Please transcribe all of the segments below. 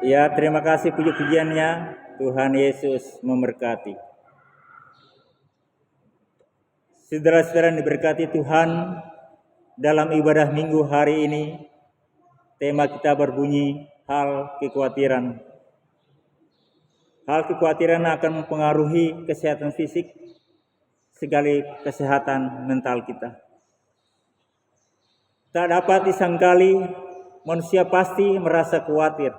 Ya, terima kasih puji-pujiannya. Tuhan Yesus memberkati. Saudara-saudara yang diberkati Tuhan, dalam ibadah minggu hari ini, tema kita berbunyi hal kekhawatiran. Hal kekhawatiran akan mempengaruhi kesehatan fisik, sekali kesehatan mental kita. Tak dapat disangkali, manusia pasti merasa khawatir.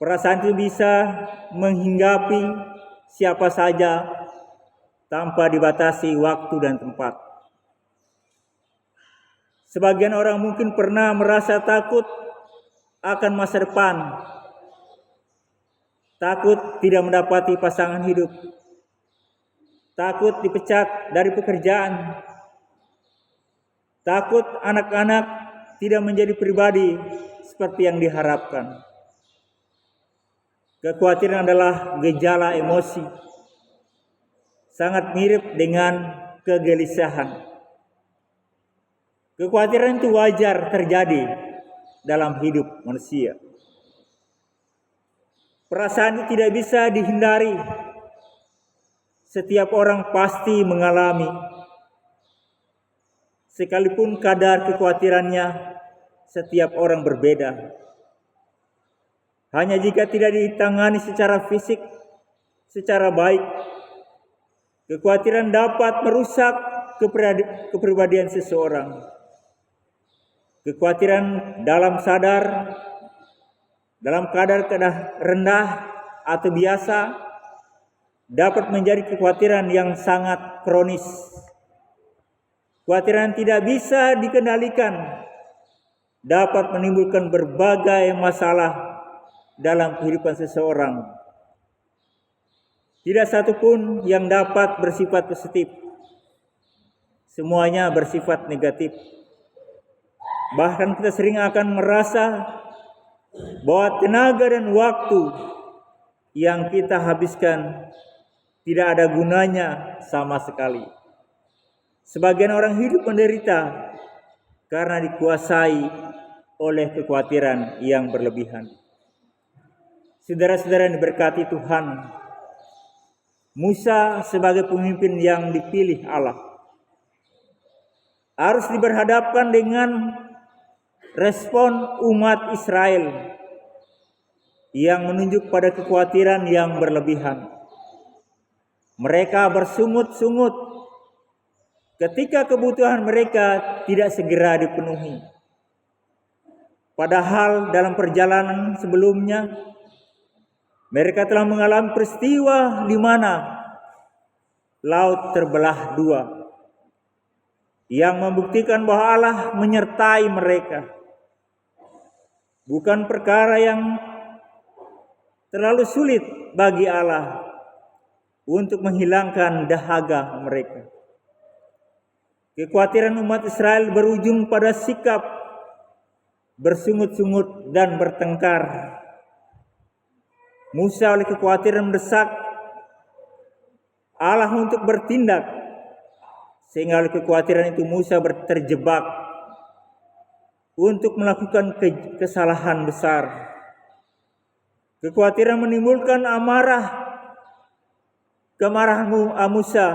Perasaan itu bisa menghinggapi siapa saja tanpa dibatasi waktu dan tempat. Sebagian orang mungkin pernah merasa takut akan masa depan, takut tidak mendapati pasangan hidup, takut dipecat dari pekerjaan, takut anak-anak tidak menjadi pribadi seperti yang diharapkan. Kekhawatiran adalah gejala emosi, sangat mirip dengan kegelisahan. Kekhawatiran itu wajar terjadi dalam hidup manusia. Perasaan itu tidak bisa dihindari. Setiap orang pasti mengalami. Sekalipun kadar kekhawatirannya setiap orang berbeda. Hanya jika tidak ditangani secara fisik, secara baik, kekhawatiran dapat merusak kepribadian seseorang. Kekhawatiran dalam kadar rendah atau biasa dapat menjadi kekhawatiran yang sangat kronis. Kekhawatiran tidak bisa dikendalikan, dapat menimbulkan berbagai masalah dalam kehidupan seseorang. Tidak satu pun yang dapat bersifat positif. Semuanya bersifat negatif. Bahkan kita sering akan merasa bahwa tenaga dan waktu yang kita habiskan tidak ada gunanya sama sekali. Sebagian orang hidup menderita karena dikuasai oleh kekhawatiran yang berlebihan. Saudara-saudara yang diberkati Tuhan, Musa sebagai pemimpin yang dipilih Allah harus diberhadapkan dengan respon umat Israel yang menunjuk pada kekhawatiran yang berlebihan. Mereka bersungut-sungut ketika kebutuhan mereka tidak segera dipenuhi. Padahal dalam perjalanan sebelumnya mereka telah mengalami peristiwa di mana laut terbelah dua, yang membuktikan bahwa Allah menyertai mereka. Bukan perkara yang terlalu sulit bagi Allah untuk menghilangkan dahaga mereka. Kekhawatiran umat Israel berujung pada sikap bersungut-sungut dan bertengkar. Musa oleh kekhawatiran mendesak Allah untuk bertindak, sehingga oleh kekhawatiran itu Musa terjebak untuk melakukan kesalahan besar. Kekhawatiran menimbulkan kemarahan Musa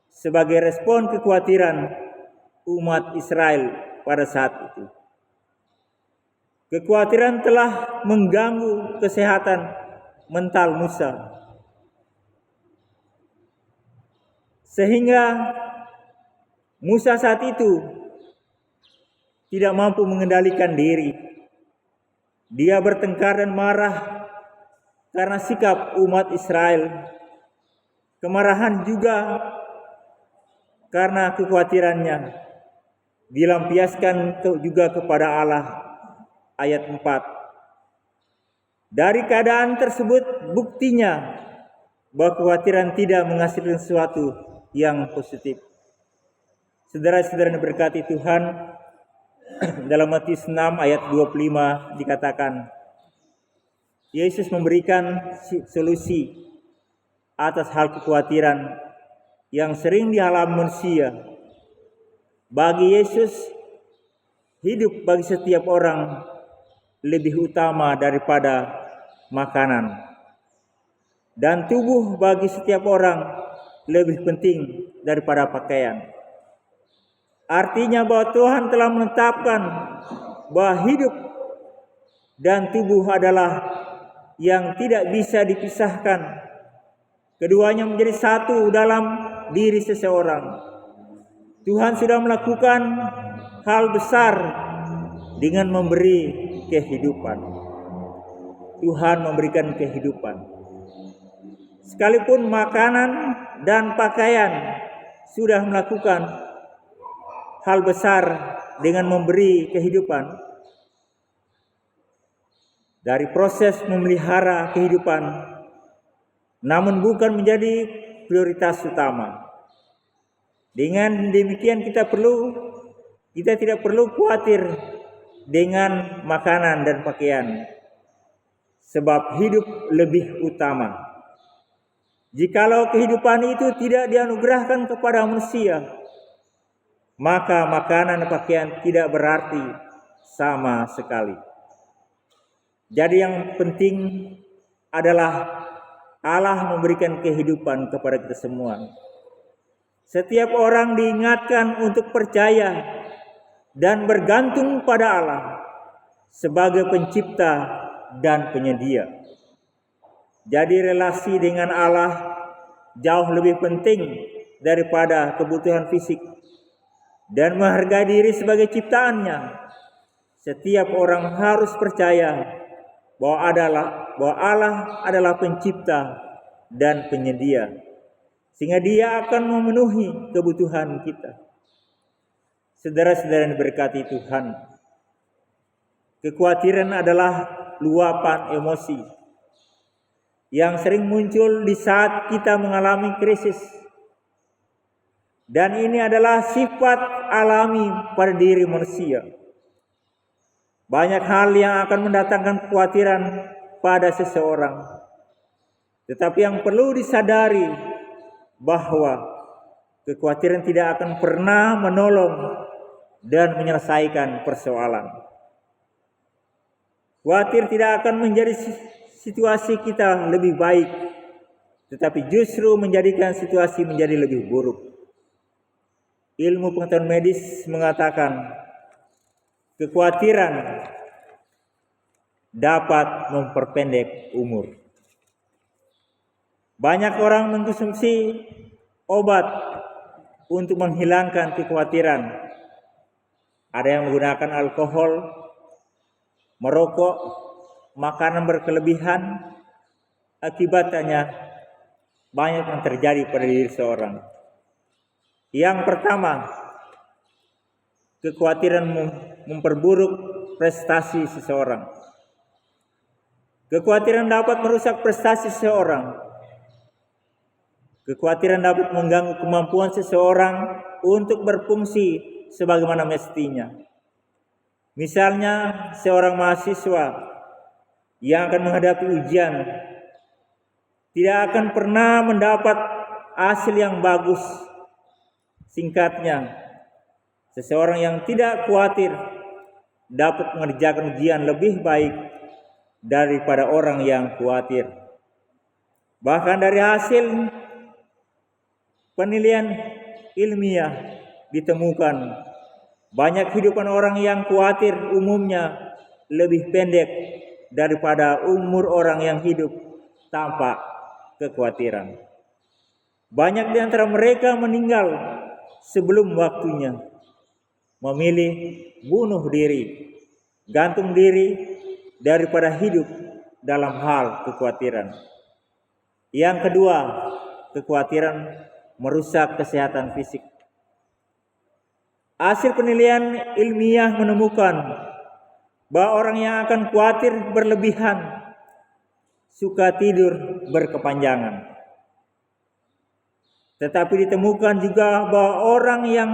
sebagai respon kekhawatiran umat Israel pada saat itu. Kekhawatiran telah mengganggu kesehatan mental Musa, sehingga Musa saat itu tidak mampu mengendalikan diri. Dia bertengkar dan marah karena sikap umat Israel. Kemarahan juga karena kekhawatirannya dilampiaskan juga kepada Allah. Ayat 4. Dari keadaan tersebut buktinya bahwa kekhawatiran tidak menghasilkan sesuatu yang positif. Saudara-saudara yang diberkati Tuhan, dalam Matius 6 ayat 25 dikatakan, Yesus memberikan solusi atas hal kekhawatiran yang sering dialami manusia. Bagi Yesus, hidup bagi setiap orang lebih utama daripada makanan. Dan tubuh bagi setiap orang lebih penting daripada pakaian. Artinya bahwa Tuhan telah menetapkan bahwa hidup dan tubuh adalah yang tidak bisa dipisahkan. Keduanya menjadi satu dalam diri seseorang. Tuhan sudah melakukan hal besar dengan memberi kehidupan. Tuhan memberikan kehidupan. Sekalipun makanan dan pakaian sudah melakukan hal besar dengan memberi kehidupan, dari proses memelihara kehidupan, namun bukan menjadi prioritas utama. Dengan demikian kita tidak perlu khawatir dengan makanan dan pakaian, sebab hidup lebih utama. Jikalau kehidupan itu tidak dianugerahkan kepada manusia, maka makanan dan pakaian tidak berarti sama sekali. Jadi yang penting adalah Allah memberikan kehidupan kepada kita semua. Setiap orang diingatkan untuk percaya dan bergantung pada Allah sebagai pencipta dan penyedia. Jadi relasi dengan Allah jauh lebih penting daripada kebutuhan fisik, dan menghargai diri sebagai ciptaannya. Setiap orang harus percaya bahwa Allah adalah pencipta dan penyedia, sehingga Dia akan memenuhi kebutuhan kita. Saudara-saudara yang diberkati Tuhan, kekhawatiran adalah luapan emosi yang sering muncul di saat kita mengalami krisis. Dan ini adalah sifat alami pada diri manusia. Banyak hal yang akan mendatangkan kekhawatiran pada seseorang. Tetapi yang perlu disadari bahwa kekhawatiran tidak akan pernah menolong dan menyelesaikan persoalan. Khawatir tidak akan menjadi situasi kita lebih baik, tetapi justru menjadikan situasi menjadi lebih buruk. Ilmu pengetahuan medis mengatakan kekhawatiran dapat memperpendek umur. Banyak orang mengkonsumsi obat untuk menghilangkan kekhawatiran. Ada yang menggunakan alkohol, merokok, makanan berkelebihan. Akibatnya banyak yang terjadi pada diri seorang. Yang pertama, kekhawatiran memperburuk prestasi seseorang. Kekhawatiran dapat merusak prestasi seseorang. Kekhawatiran dapat mengganggu kemampuan seseorang untuk berfungsi sebagaimana mestinya. Misalnya seorang mahasiswa yang akan menghadapi ujian tidak akan pernah mendapat hasil yang bagus. Singkatnya, seseorang yang tidak khawatir dapat mengerjakan ujian lebih baik daripada orang yang khawatir. Bahkan dari hasil penilaian ilmiah ditemukan banyak kehidupan orang yang khawatir umumnya lebih pendek daripada umur orang yang hidup tanpa kekhawatiran. Banyak di antara mereka meninggal sebelum waktunya, memilih bunuh diri, gantung diri daripada hidup dalam hal kekhawatiran. Yang kedua, kekhawatiran merusak kesehatan fisik. Hasil penilaian ilmiah menemukan bahwa orang yang akan khawatir berlebihan suka tidur berkepanjangan. Tetapi ditemukan juga bahwa orang yang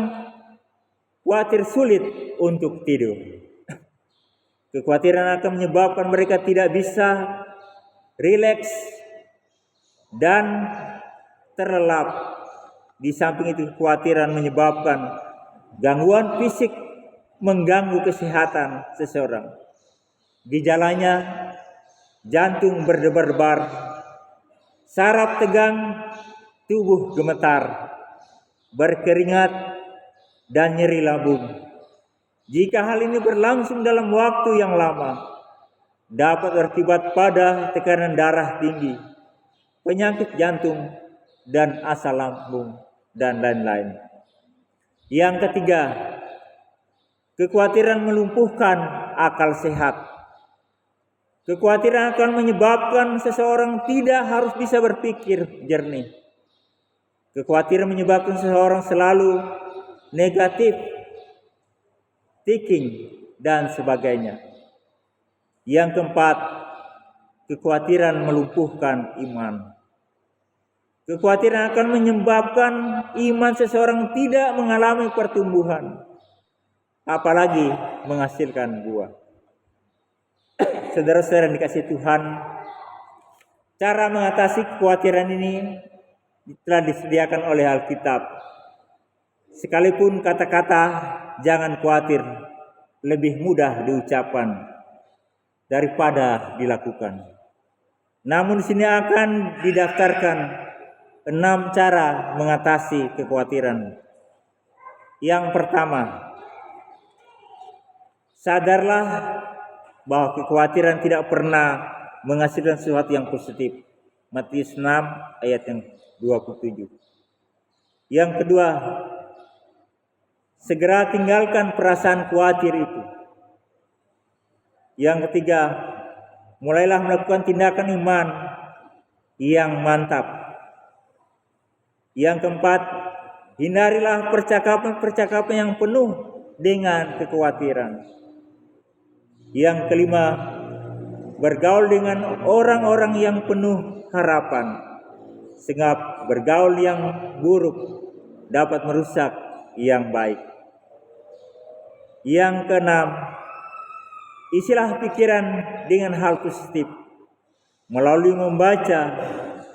khawatir sulit untuk tidur. Kekhawatiran akan menyebabkan mereka tidak bisa rileks dan terlelap. Di samping itu kekhawatiran menyebabkan gangguan fisik, mengganggu kesehatan seseorang. Gejalanya jantung berdebar-debar, saraf tegang, tubuh gemetar, berkeringat, dan nyeri lambung. Jika hal ini berlangsung dalam waktu yang lama, dapat berakibat pada tekanan darah tinggi, penyakit jantung, dan asam lambung, dan lain-lain. Yang ketiga, kekhawatiran melumpuhkan akal sehat. Kekhawatiran akan menyebabkan seseorang tidak harus bisa berpikir jernih. Kekhawatiran menyebabkan seseorang selalu negatif thinking dan sebagainya. Yang keempat, kekhawatiran melumpuhkan iman. Kekhawatiran akan menyebabkan iman seseorang tidak mengalami pertumbuhan, apalagi menghasilkan buah. Saudara-saudara yang dikasihi Tuhan, cara mengatasi kekhawatiran ini telah disediakan oleh Alkitab. Sekalipun kata-kata jangan khawatir lebih mudah diucapkan daripada dilakukan. Namun di sini akan didaftarkan 6 cara mengatasi kekhawatiran. Yang pertama, sadarlah bahwa kekhawatiran tidak pernah menghasilkan sesuatu yang positif. Matius 6 ayat yang 27. Yang kedua, segera tinggalkan perasaan khawatir itu. Yang ketiga, mulailah melakukan tindakan iman yang mantap. Yang keempat, hindarilah percakapan-percakapan yang penuh dengan kekhawatiran. Yang kelima, bergaul dengan orang-orang yang penuh harapan, sebab bergaul yang buruk dapat merusak yang baik. Yang keenam, isilah pikiran dengan hal positif melalui membaca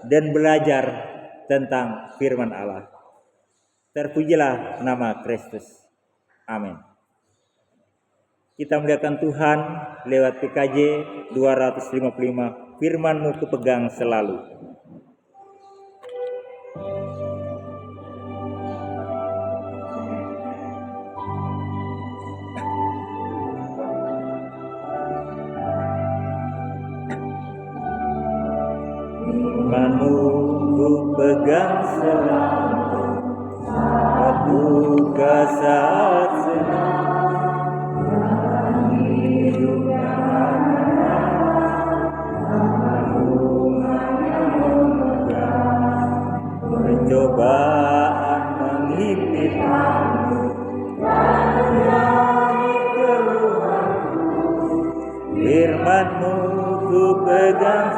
dan belajar tentang firman Allah. Terpujilah nama Kristus. Amin. Kita muliakan Tuhan lewat PKJ 255, firman-Mu kupegang selalu. Firman-Mu kupegang selalu, saat duka saat senang. Cobaan menghipitku dan menjadi keluhanku, firman-Mu ku pegang